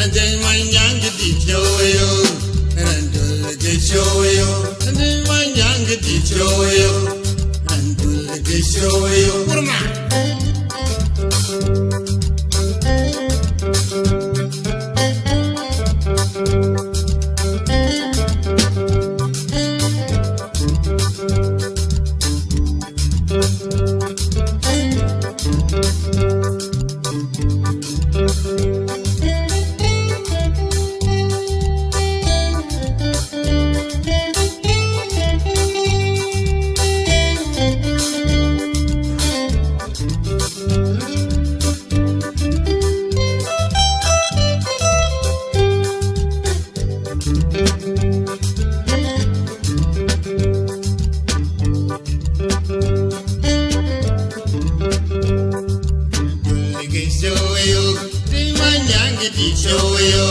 And then my young show you,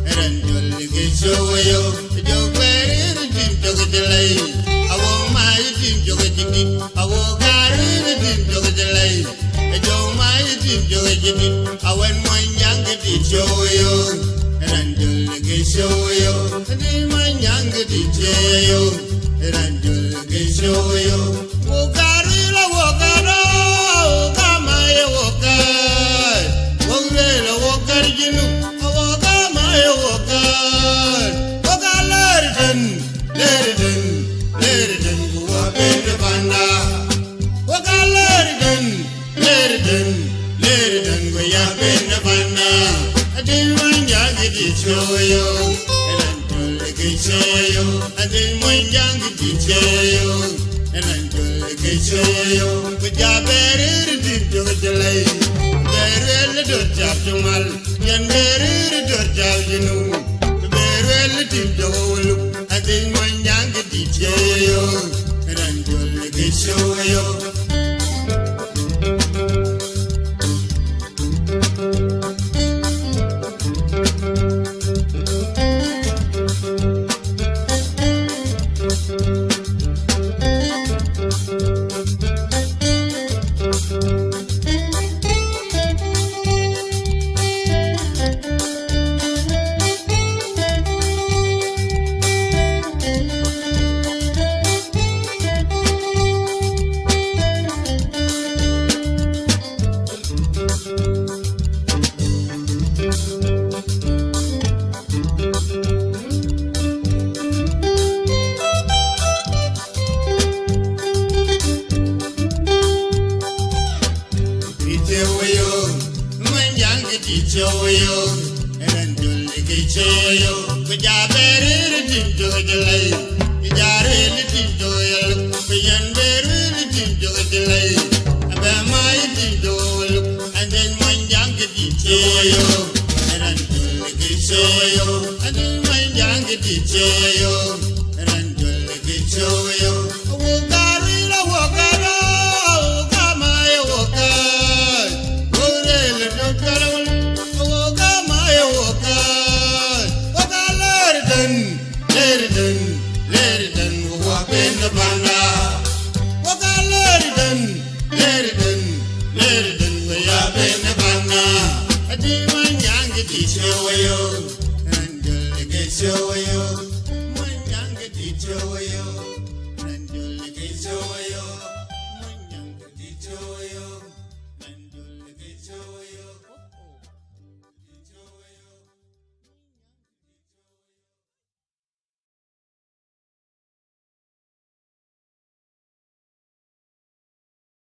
Ranjul get show you, Joe Berry, the Jim Jogadelay. I won't my Jim Jogadi, I will carry the Jim Jogadelay. I don't mind Jim Jogadi, I went my younger did show you, Ranjul get show you, and then my younger did you, Ranjul get show you. Oh, carry the walker, come my walker. Walker, you know, walker, my walker. Walker, let it in, go up in the banda. Walker, let it in, go up in the banda. I didn't want young to show you, and I'm going to show you. I didn't want young to show you, and I'm going to show you. But you're better to delay. Very little job to mal, and very little job you know. Very little job, I think my young DJ, and I'm going to show you. Show you, and you'll show you. But you're very to delay. You're really to look, and very to delay. About my to look, and then my young show you, and you'll show you, and then my young show you, and you'll show you. Oh, carry the walker, come my walker. Oh, really, let it in, go up in the banda. What I let it in, go up in the banda. I did my young teacher, and girl get show you, my young teacher.